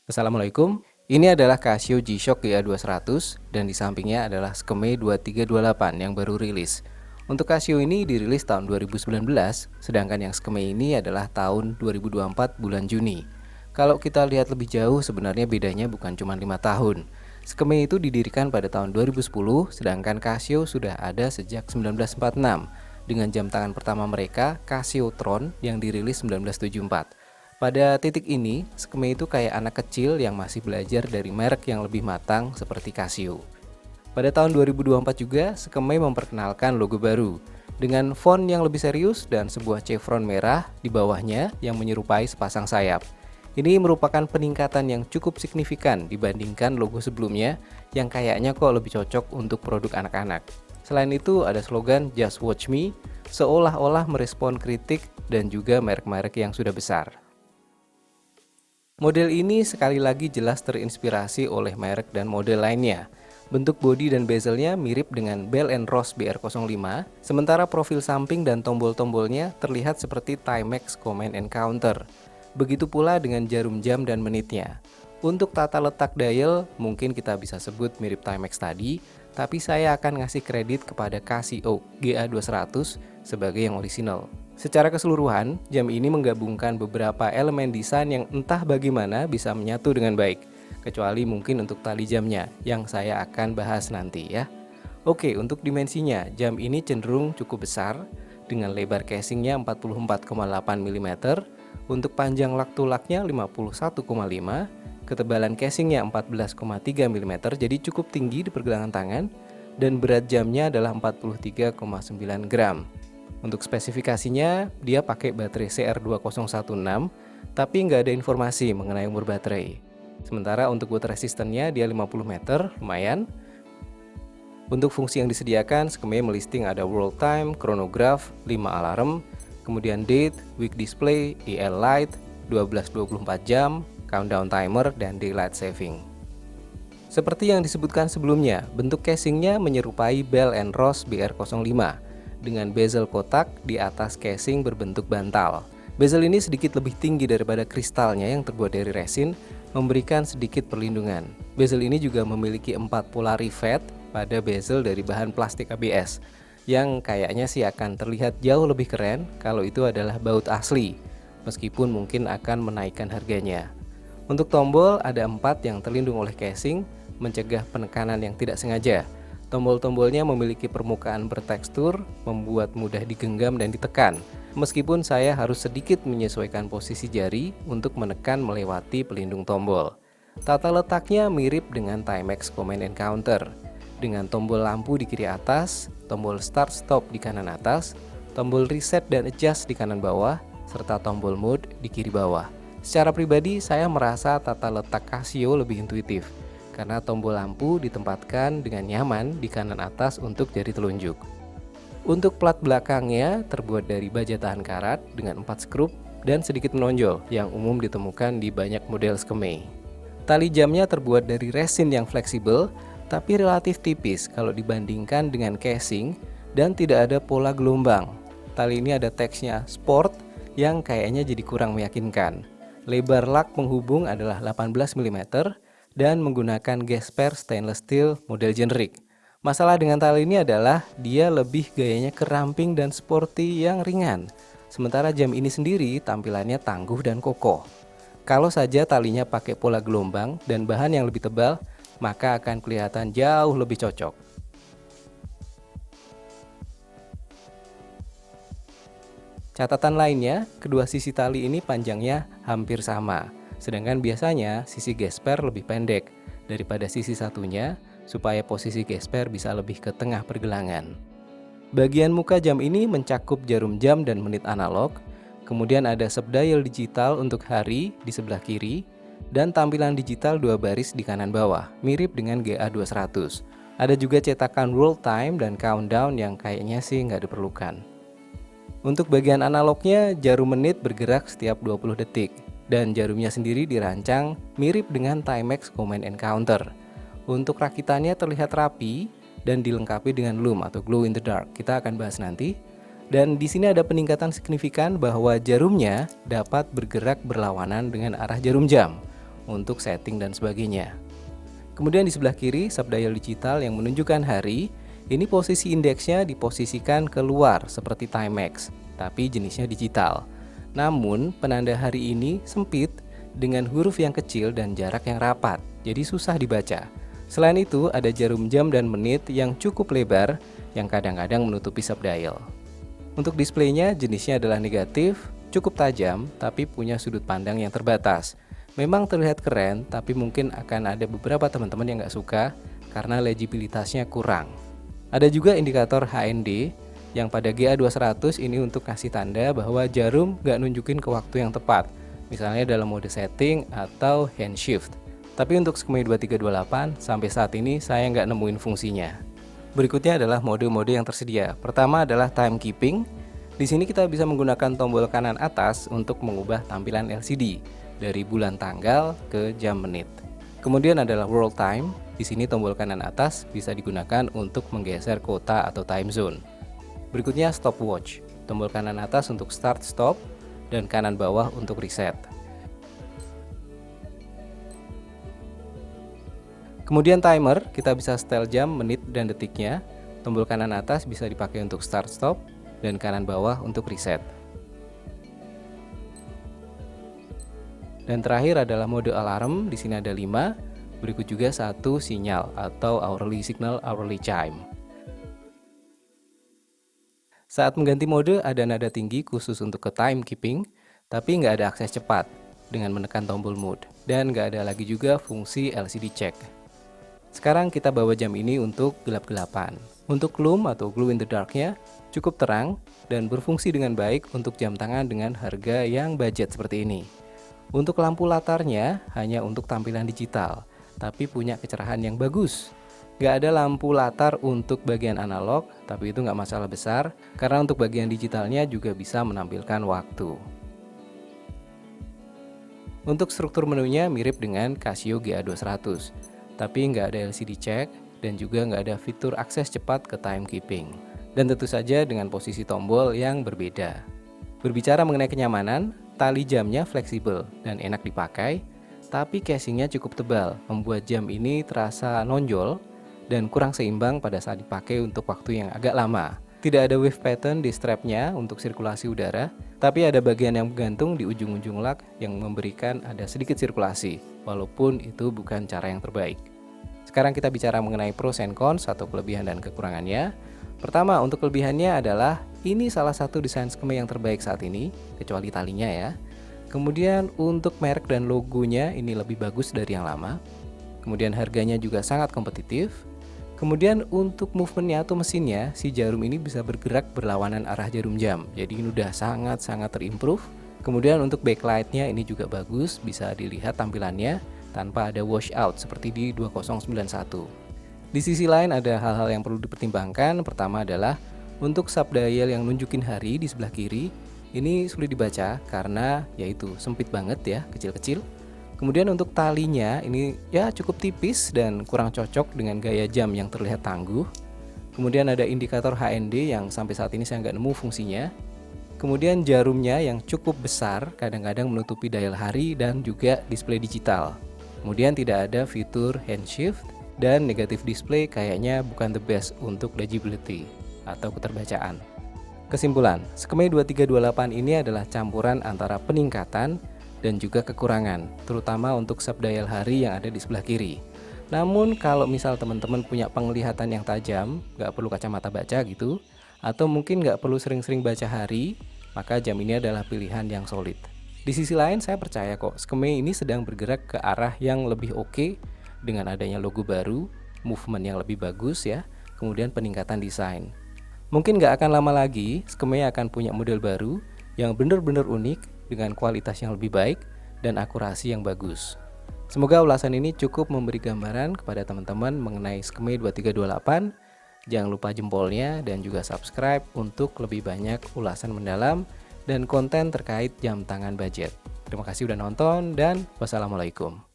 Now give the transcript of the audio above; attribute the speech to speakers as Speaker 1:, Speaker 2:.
Speaker 1: Assalamualaikum. Ini adalah Casio G-Shock GA200 dan di sampingnya adalah Skeme 2328 yang baru rilis. Untuk Casio ini dirilis tahun 2019, sedangkan yang Skeme ini adalah tahun 2024 bulan Juni. Kalau kita lihat lebih jauh, sebenarnya bedanya bukan cuma 5 tahun. Skeme itu didirikan pada tahun 2010, sedangkan Casio sudah ada sejak 1946 dengan jam tangan pertama mereka, Casio Tron, yang dirilis 1974. Pada titik ini, Skeme itu kayak anak kecil yang masih belajar dari merek yang lebih matang seperti Casio. Pada tahun 2024 juga, Skeme memperkenalkan logo baru dengan font yang lebih serius dan sebuah chevron merah di bawahnya yang menyerupai sepasang sayap. Ini merupakan peningkatan yang cukup signifikan dibandingkan logo sebelumnya yang kayaknya kok lebih cocok untuk produk anak-anak. Selain itu, ada slogan Just Watch Me, seolah-olah merespon kritik dan juga merek-merek yang sudah besar. Model ini sekali lagi jelas terinspirasi oleh merek dan model lainnya. Bentuk bodi dan bezelnya mirip dengan Bell & Ross BR05, sementara profil samping dan tombol-tombolnya terlihat seperti Timex Command & Counter. Begitu pula dengan jarum jam dan menitnya. Untuk tata letak dial, mungkin kita bisa sebut mirip Timex tadi, tapi saya akan ngasih kredit kepada Casio GA200 sebagai yang orisinal. Secara keseluruhan, jam ini menggabungkan beberapa elemen desain yang entah bagaimana bisa menyatu dengan baik, kecuali mungkin untuk tali jamnya, yang saya akan bahas nanti ya. Oke, untuk dimensinya, jam ini cenderung cukup besar, dengan lebar casingnya 44,8 mm, untuk panjang lak tulaknya 51,5, ketebalan casingnya 14,3 mm, jadi cukup tinggi di pergelangan tangan, dan berat jamnya adalah 43,9 gram. Untuk spesifikasinya, dia pakai baterai CR2016, tapi nggak ada informasi mengenai umur baterai. Sementara untuk water resistannya dia 50 meter, lumayan. Untuk fungsi yang disediakan, Skeme melisting ada world time, chronograph, 5 alarm, kemudian date, week display, EL light, 12-24 jam, countdown timer, dan daylight saving. Seperti yang disebutkan sebelumnya, bentuk casingnya menyerupai Bell & Ross BR05 dengan bezel kotak di atas casing berbentuk bantal. Bezel ini sedikit lebih tinggi daripada kristalnya yang terbuat dari resin, memberikan sedikit perlindungan. Bezel ini juga memiliki 4 pola rivet pada bezel dari bahan plastik ABS, yang kayaknya sih akan terlihat jauh lebih keren kalau itu adalah baut asli, meskipun mungkin akan menaikkan harganya. Untuk tombol ada 4 yang terlindung oleh casing, mencegah penekanan yang tidak sengaja. Tombol-tombolnya memiliki permukaan bertekstur, membuat mudah digenggam dan ditekan. Meskipun saya harus sedikit menyesuaikan posisi jari untuk menekan melewati pelindung tombol. Tata letaknya mirip dengan Timex Command & Counter, dengan tombol lampu di kiri atas, tombol start stop di kanan atas, tombol reset dan adjust di kanan bawah, serta tombol mode di kiri bawah. Secara pribadi, saya merasa tata letak Casio lebih intuitif, karena tombol lampu ditempatkan dengan nyaman di kanan atas untuk jari telunjuk. Untuk plat belakangnya terbuat dari baja tahan karat dengan 4 skrup dan sedikit menonjol yang umum ditemukan di banyak model Skeme. Tali jamnya terbuat dari resin yang fleksibel tapi relatif tipis kalau dibandingkan dengan casing dan tidak ada pola gelombang. Tali ini ada teksnya sport yang kayaknya jadi kurang meyakinkan. Lebar lak penghubung adalah 18 mm dan menggunakan gesper stainless steel model generik. Masalah dengan tali ini adalah dia lebih gayanya ke ramping dan sporty yang ringan. Sementara jam ini sendiri tampilannya tangguh dan kokoh. Kalau saja talinya pakai pola gelombang dan bahan yang lebih tebal, maka akan kelihatan jauh lebih cocok. Catatan lainnya, kedua sisi tali ini panjangnya hampir sama. Sedangkan biasanya sisi gesper lebih pendek daripada sisi satunya supaya posisi gesper bisa lebih ke tengah pergelangan. Bagian muka jam ini mencakup jarum jam dan menit analog, kemudian ada subdial digital untuk hari di sebelah kiri, dan tampilan digital 2 baris di kanan bawah, mirip dengan GA200. Ada juga cetakan world time dan countdown yang kayaknya sih nggak diperlukan. Untuk bagian analognya, jarum menit bergerak setiap 20 detik. Dan jarumnya sendiri dirancang mirip dengan Timex Command & Counter. Untuk rakitannya terlihat rapi dan dilengkapi dengan lume atau glow in the dark. Kita akan bahas nanti. Dan di sini ada peningkatan signifikan bahwa jarumnya dapat bergerak berlawanan dengan arah jarum jam. untuk setting dan sebagainya. Kemudian di sebelah kiri subdial digital yang menunjukkan hari. Ini posisi indeksnya diposisikan keluar seperti Timex, tapi jenisnya digital. Namun penanda hari ini sempit dengan huruf yang kecil dan jarak yang rapat, jadi susah dibaca. Selain itu ada jarum jam dan menit yang cukup lebar yang kadang-kadang menutupi subdial. Untuk displaynya jenisnya adalah negatif, cukup tajam tapi punya sudut pandang yang terbatas. Memang terlihat keren, tapi mungkin akan ada beberapa teman-teman yang nggak suka karena legibilitasnya kurang. Ada juga indikator HND yang pada GA200 ini untuk kasih tanda bahwa jarum nggak nunjukin ke waktu yang tepat, misalnya dalam mode setting atau hand shift. Tapi untuk Skemei 2328 sampai saat ini saya nggak nemuin fungsinya. Berikutnya adalah mode-mode yang tersedia. Pertama adalah timekeeping. Di sini kita bisa menggunakan tombol kanan atas untuk mengubah tampilan LCD dari bulan tanggal ke jam menit. Kemudian adalah world time. Di sini tombol kanan atas bisa digunakan untuk menggeser kota atau time zone. Berikutnya stopwatch. Tombol kanan atas untuk start stop dan kanan bawah untuk reset. Kemudian timer, kita bisa setel jam, menit, dan detiknya. Tombol kanan atas bisa dipakai untuk start stop dan kanan bawah untuk reset. Dan terakhir adalah mode alarm. Di sini ada 5. Berikut juga satu sinyal atau hourly signal, hourly chime. Saat mengganti mode ada nada tinggi khusus untuk ke timekeeping, tapi nggak ada akses cepat dengan menekan tombol mode. Dan nggak ada lagi juga fungsi LCD check. Sekarang kita bawa jam ini untuk gelap-gelapan. Untuk gloom atau glow in the darknya cukup terang dan berfungsi dengan baik untuk jam tangan dengan harga yang budget seperti ini. Untuk lampu latarnya hanya untuk tampilan digital, tapi punya kecerahan yang bagus. Gak ada lampu latar untuk bagian analog, tapi itu nggak masalah besar, karena untuk bagian digitalnya juga bisa menampilkan waktu. Untuk struktur menunya mirip dengan Casio GA200, tapi nggak ada LCD check dan juga nggak ada fitur akses cepat ke timekeeping. Dan tentu saja dengan posisi tombol yang berbeda. Berbicara mengenai kenyamanan, tali jamnya fleksibel dan enak dipakai, tapi casingnya cukup tebal, membuat jam ini terasa nonjol dan kurang seimbang pada saat dipakai untuk waktu yang agak lama. Tidak ada wave pattern di strapnya untuk sirkulasi udara, tapi ada bagian yang menggantung di ujung-ujung lug yang memberikan ada sedikit sirkulasi, walaupun itu bukan cara yang terbaik. Sekarang kita bicara mengenai pros and cons atau kelebihan dan kekurangannya. Pertama, untuk kelebihannya adalah ini salah satu desain Skemei yang terbaik saat ini, kecuali talinya ya. Kemudian untuk merek dan logonya ini lebih bagus dari yang lama. Kemudian harganya juga sangat kompetitif. Kemudian untuk movementnya atau mesinnya, si jarum ini bisa bergerak berlawanan arah jarum jam. Jadi ini udah sangat-sangat terimprove. Kemudian untuk backlightnya ini juga bagus, bisa dilihat tampilannya tanpa ada washout seperti di 2091. Di sisi lain ada hal-hal yang perlu dipertimbangkan. Pertama adalah untuk subdial yang nunjukin hari di sebelah kiri. Ini sulit dibaca karena yaitu sempit banget ya, kecil-kecil. Kemudian untuk talinya ini ya cukup tipis dan kurang cocok dengan gaya jam yang terlihat tangguh. Kemudian ada indikator HND yang sampai saat ini saya nggak nemu fungsinya. Kemudian jarumnya yang cukup besar kadang-kadang menutupi dial hari dan juga display digital. Kemudian tidak ada fitur hand shift dan negatif display kayaknya bukan the best untuk legibility atau keterbacaan. Kesimpulan, Skemei 2328 ini adalah campuran antara peningkatan dan juga kekurangan, terutama untuk subdial hari yang ada di sebelah kiri. Namun kalau misal teman-teman punya penglihatan yang tajam, nggak perlu kacamata baca gitu, atau mungkin nggak perlu sering-sering baca hari, maka jam ini adalah pilihan yang solid. Di sisi lain saya percaya kok Skemei ini sedang bergerak ke arah yang lebih oke dengan adanya logo baru, movement yang lebih bagus ya, kemudian peningkatan desain. Mungkin nggak akan lama lagi Skemei akan punya model baru yang benar-benar unik dengan kualitas yang lebih baik dan akurasi yang bagus. Semoga ulasan ini cukup memberi gambaran kepada teman-teman mengenai Skemei 2328. Jangan lupa jempolnya dan juga subscribe untuk lebih banyak ulasan mendalam dan konten terkait jam tangan budget. Terima kasih udah nonton dan wassalamualaikum.